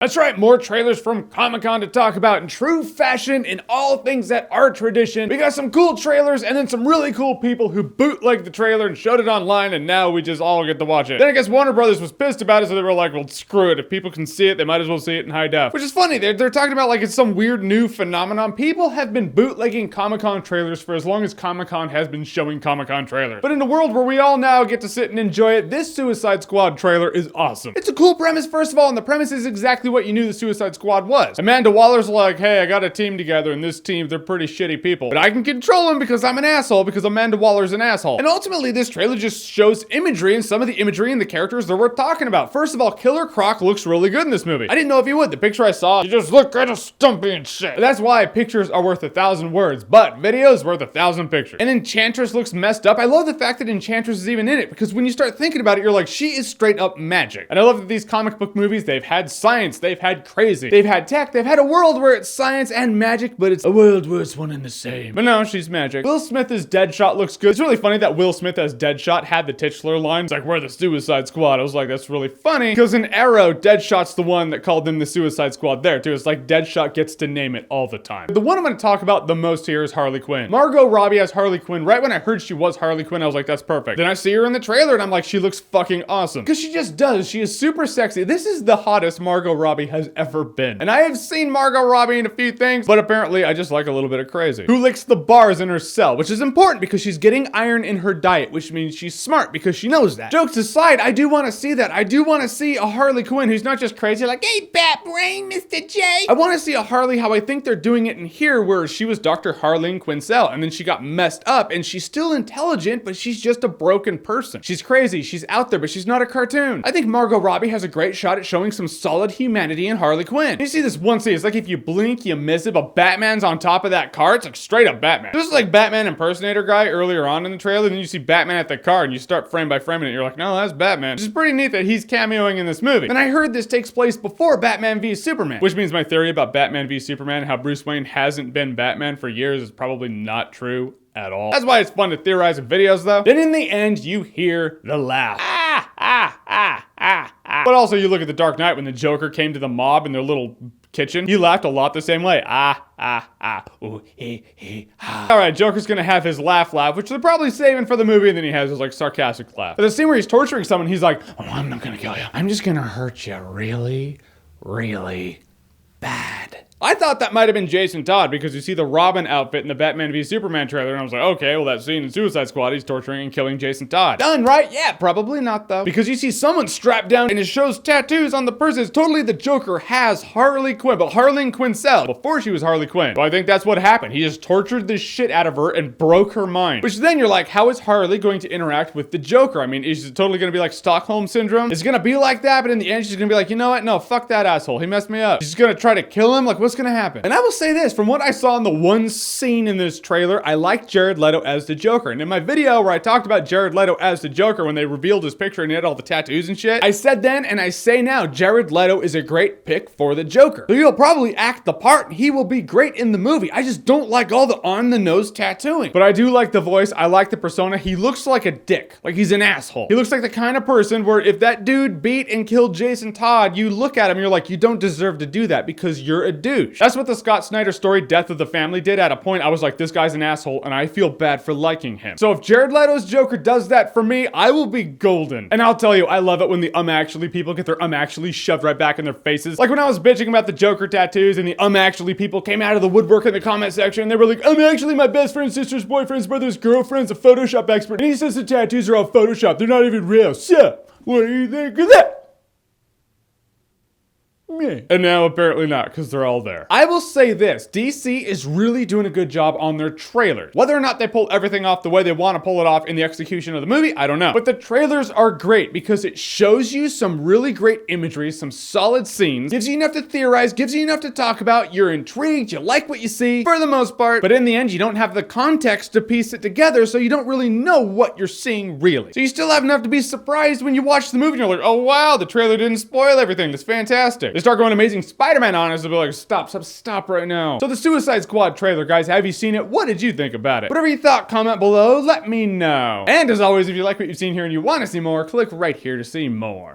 That's right, more trailers from Comic-Con to talk about in true fashion in all things that are tradition. We got some cool trailers and then some really cool people who bootlegged the trailer and showed it online, and now we just all get to watch it. Then I guess Warner Brothers was pissed about it, so they were like, well, screw it. If people can see it, they might as well see it in high def. Which is funny. They're talking about like it's some weird new phenomenon. People have been bootlegging Comic-Con trailers for as long as Comic-Con has been showing Comic-Con trailers. But in a world where we all now get to sit and enjoy it, this Suicide Squad trailer is awesome. It's a cool premise, first of all, and the premise is exactly what you knew the Suicide Squad was. Amanda Waller's like, hey, I got a team together, and this team, they're pretty shitty people. But I can control them because I'm an asshole, because Amanda Waller's an asshole. And ultimately, this trailer just shows imagery, and some of the imagery and the characters they're worth talking about. First of all, Killer Croc looks really good in this movie. I didn't know if he would. The picture I saw, you just look kind of stumpy and shit. That's why pictures are worth 1,000 words, but video is worth 1,000 pictures. And Enchantress looks messed up. I love the fact that Enchantress is even in it, because when you start thinking about it, you're like, she is straight up magic. And I love that these comic book movies, they've had science, they've had crazy, they've had tech, they've had a world where it's science and magic, but it's a world where it's one and the same. But no, she's magic. Will Smith as Deadshot looks good. It's really funny that Will Smith as Deadshot had the titular line. It's like, we're the Suicide Squad. I was like, that's really funny, because in Arrow, Deadshot's the one that called them the Suicide Squad there too. It's like Deadshot gets to name it all the time. The one I'm going to talk about the most here is Harley Quinn. Margot Robbie as Harley Quinn. Right when I heard she was Harley Quinn, I was like, that's perfect. Then I see her in the trailer and I'm like, she looks fucking awesome. Because she just does. She is super sexy. This is the hottest Margot Robbie has ever been. And I have seen Margot Robbie in a few things, but apparently I just like a little bit of crazy. Who licks the bars in her cell, which is important because she's getting iron in her diet, which means she's smart because she knows that. Jokes aside, I do want to see that. I do want to see a Harley Quinn who's not just crazy like, hey, Bat Brain, Mr. J. I want to see a Harley how I think they're doing it in here, where she was Dr. Harleen Quinzel, and then she got messed up, and she's still intelligent, but she's just a broken person. She's crazy, she's out there, but she's not a cartoon. I think Margot Robbie has a great shot at showing some solid humanity in Harley Quinn. You see this one scene, it's like if you blink, you miss it, but Batman's on top of that car. It's like straight up Batman. This is like Batman impersonator guy earlier on in the trailer, then you see Batman at the car, and you start frame by framing it, you're like, no, that's Batman. Which is pretty neat that he's cameoing in this movie. And I heard this takes place before Batman v Superman, which means my theory about Batman v Superman, how Bruce Wayne hasn't been Batman for years, is probably not true at all. That's why it's fun to theorize in videos though. Then in the end, you hear the laugh. But also you look at The Dark Knight when the Joker came to the mob in their little kitchen. He laughed a lot the same way. Ooh, Alright, Joker's gonna have his laugh, which they're probably saving for the movie, and then he has his like sarcastic laugh. But the scene where he's torturing someone, he's like, oh, I'm not gonna kill you. I'm just gonna hurt you really, really bad. I thought that might have been Jason Todd, because you see the Robin outfit in the Batman v Superman trailer, and I was like, okay, well, that scene in Suicide Squad, he's torturing and killing Jason Todd. Done, right? Yeah, probably not, though. Because you see someone strapped down, and it shows tattoos on the person. It's totally the Joker has Harley Quinn, but Harleen Quinzel, before she was Harley Quinn. So I think that's what happened. He just tortured the shit out of her and broke her mind. Which then you're like, how is Harley going to interact with the Joker? I mean, is it totally going to be like Stockholm Syndrome? It's going to be like that, but in the end, she's going to be like, you know what? No, fuck that asshole. He messed me up. She's going to try to kill him? Like, what's going to happen? And I will say this, from what I saw in the one scene in this trailer, I liked Jared Leto as the Joker. And in my video where I talked about Jared Leto as the Joker when they revealed his picture and he had all the tattoos and shit, I said then and I say now, Jared Leto is a great pick for the Joker. So he'll probably act the part and he will be great in the movie. I just don't like all the on-the-nose tattooing. But I do like the voice, I like the persona. He looks like a dick, like he's an asshole. He looks like the kind of person where if that dude beat and killed Jason Todd, you look at him and you're like, you don't deserve to do that because you're a douche. That's what the Scott Snyder story Death of the Family did. At a point I was like, this guy's an asshole and I feel bad for liking him. So if Jared Leto's Joker does that for me, I will be golden. And I'll tell you, I love it when the actually people get their actually shoved right back in their faces. Like when I was bitching about the Joker tattoos and the actually people came out of the woodwork in the comment section and they were like, I'm actually my best friend's sister's boyfriend's brother's girlfriend's a Photoshop expert and he says the tattoos are all Photoshop, they're not even real. So what do you think of that? And now apparently not, because they're all there. I will say this, DC is really doing a good job on their trailers. Whether or not they pull everything off the way they want to pull it off in the execution of the movie, I don't know. But the trailers are great because it shows you some really great imagery, some solid scenes, gives you enough to theorize, gives you enough to talk about, you're intrigued, you like what you see, for the most part, but in the end, you don't have the context to piece it together, so you don't really know what you're seeing really. So you still have enough to be surprised when you watch the movie and you're like, oh wow, the trailer didn't spoil everything, that's fantastic. They start going Amazing Spider-Man on us, they'll be like, stop right now. So the Suicide Squad trailer, guys, have you seen it? What did you think about it? Whatever you thought, comment below, let me know. And as always, if you like what you've seen here and you want to see more, click right here to see more.